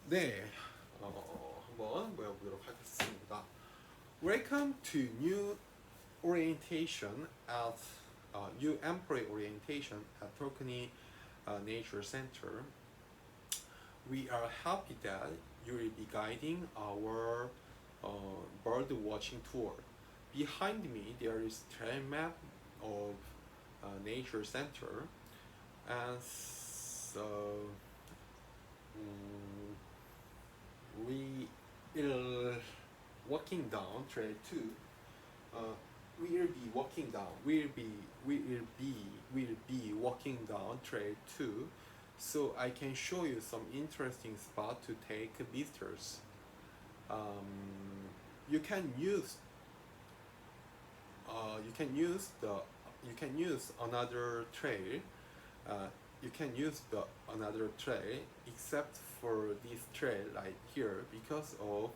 네, 한번 모여보도록 하겠습니다. Welcome to new orientation at new employee orientation at Tockney Nature Center. We are happy that you will be guiding our bird watching tour. Behind me, there is trail map of Nature Center, and so mm, we will walking down trail 2. uh, we will be walking down we will be walking down trail 2, so I can show you some interesting spot to take visitors. um, you can use you can use the you can use another trail. uh, you can use the another trail except for this trail right here, because of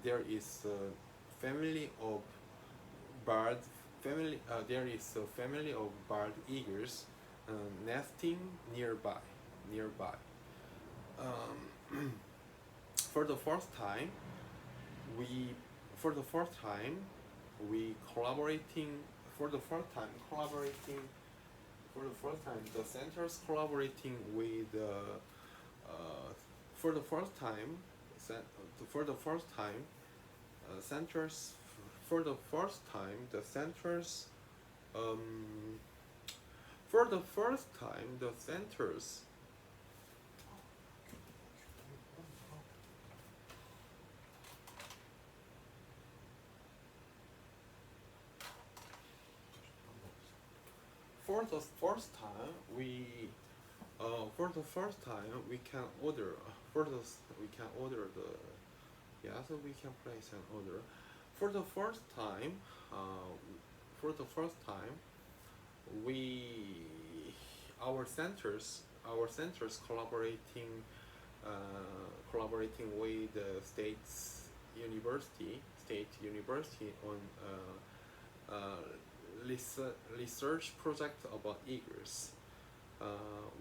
there is a family of bird there is a family of bird eagles nesting nearby. For the first time we for the first time we collaborating for the first time collaborating for the first time the centers collaborating with for the first time for the first time centers for the first time the centers um, for the first time the centers for the first time we can order we can order the yeah, so we can place an order for the first time. uh, for the first time we our centers uh, collaborating with the state university on research project about eagles.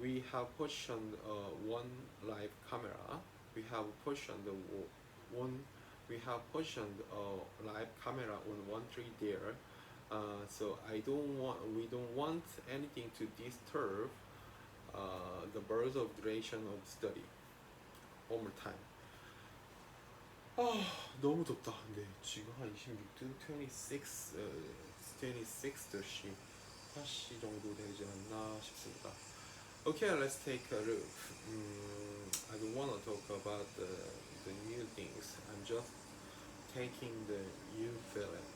We have positioned one live camera. We have positioned one. We have positioned a live camera on one tree there. So we don't want anything to disturb the birds of duration of study. One more time. 너무 덥다. 네, 지금 한 26도, 26도씨, 8시 정도 되지 않나 싶습니다. Okay, let's take a look. I don't want to talk about the new things. I'm just taking the new feeling.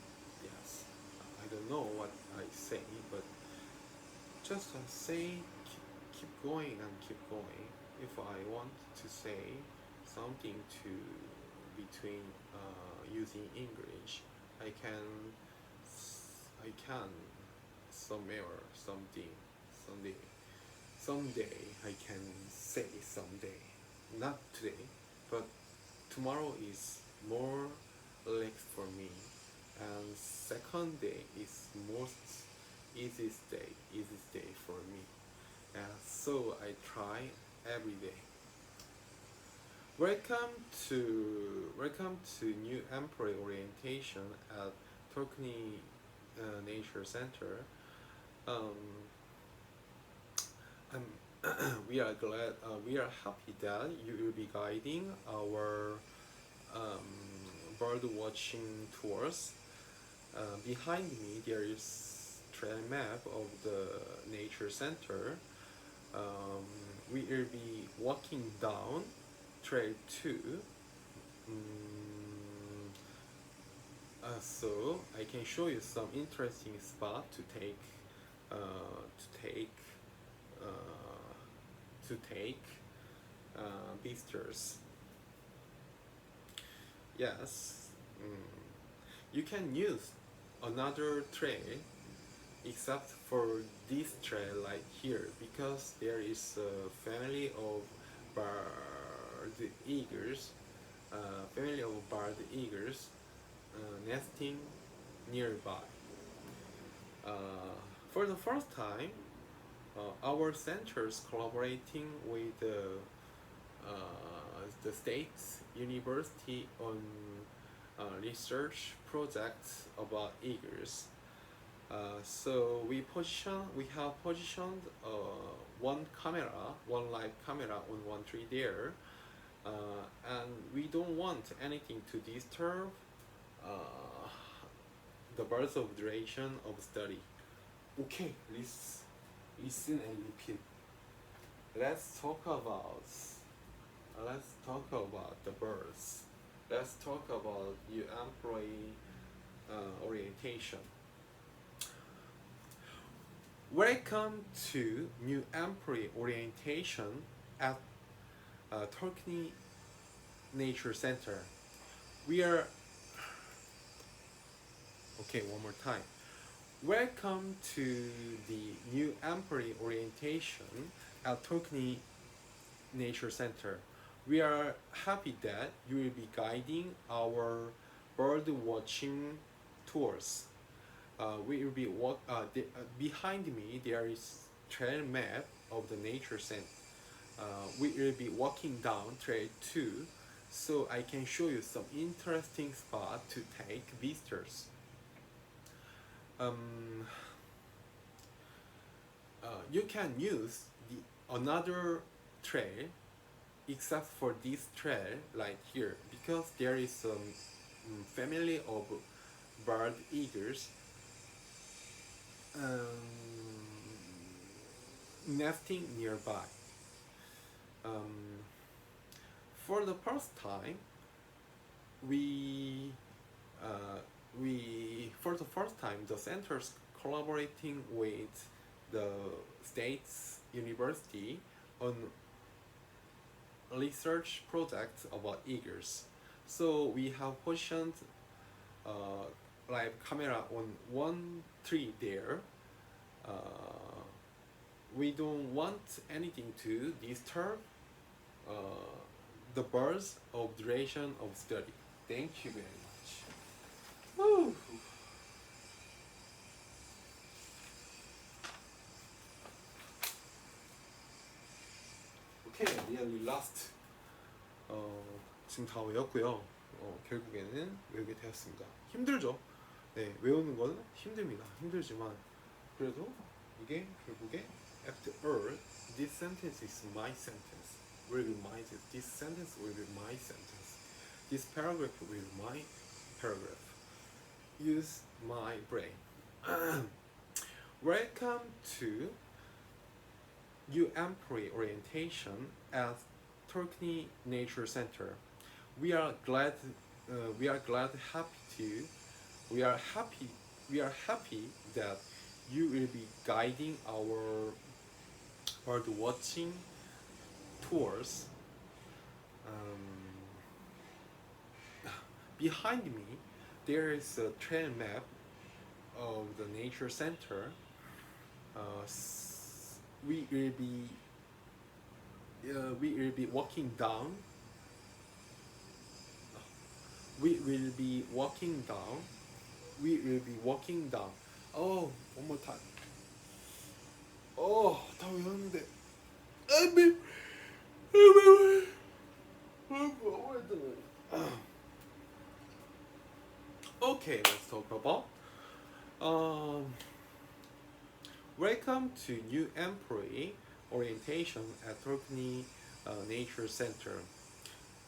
Yes, I don't know what I say, but just keep going and keep going. If I want to say something to between using English, I can somewhere someday I can say someday, not today, but tomorrow is more relaxed for me, and second day is most easiest day for me, and so I try every day. Welcome to new employee orientation at Tockney Nature Center. Um, we are happy that you will be guiding our bird watching tours. Behind me, there is trail map of the nature center. We will be walking down trail 2. So I can show you some interesting spot uh, to take uh, to take visitors. Yes, you can use another trail except for this trail right here, because there is a family of bird eagles, nesting nearby. Uh, for the first time, our centers collaborating with the state university on research projects about eagles. So we have positioned one camera, one live camera on one tree there, and we don't want anything to disturb the birth of duration of study. Okay, listen and repeat. Let's talk about the birds. Let's talk about your employee orientation. Welcome to new employee orientation at Tockney Nature Center. We are okay. One more time. Welcome to the new employee orientation at Tockney Nature Center. We are happy that you will be guiding our bird watching tours. We will be behind me. There is trail map of the nature center. We will be walking down trail 2, so I can show you some interesting spot to take visitors. You can use another trail except for this trail right here, because there is some family of bird eagles nesting nearby. For the first time, the center's collaborating with the state's university on research projects about eagles. So we have positioned live camera on one tree there. We don't want anything to disturb the birds of duration of study. Thank you very much. Woo. Okay, nearly last. 지금 다 외웠고요. 결국에는 외우게 되었습니다. 힘들죠? 네, 외우는 거는 힘듭니다. 힘들지만 그래도 이게 결국에 after all, this sentence is my sentence. Will be my this sentence will be my sentence. This paragraph will be my paragraph. Use my brain. Welcome to new employee orientation at Tockney Nature Center. We are happy that you will be guiding our bird watching tours. Behind me, there is a trail map of the nature center. We will be walking down. We will be walking down. Oh, one more time. Oh, 다 외웠는데. Okay, let's talk about. Welcome to new employee orientation at Tockney Nature Center.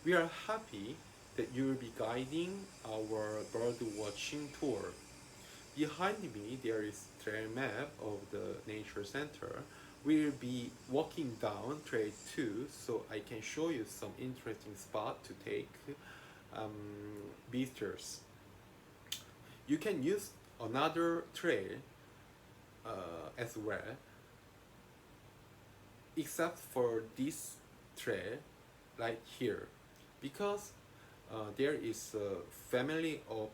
We are happy that you will be guiding our bird watching tour. Behind me, there is trail map of the nature center. We will be walking down trail 2, so I can show you some interesting spot to take visitors. You can use another trail as well, except for this trail right here, because there is a family of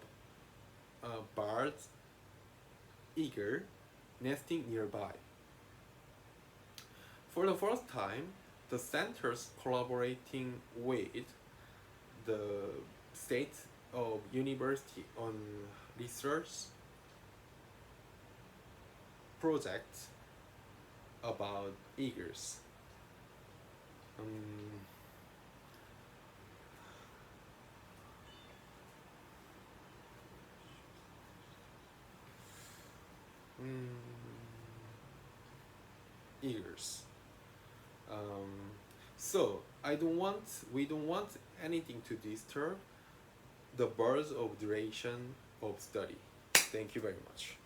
birds, eagle, nesting nearby. For the first time, the centers collaborating with the state of university on research projects about eagles. years. Um, so we don't want anything to disturb the birth of duration of study. Thank you very much.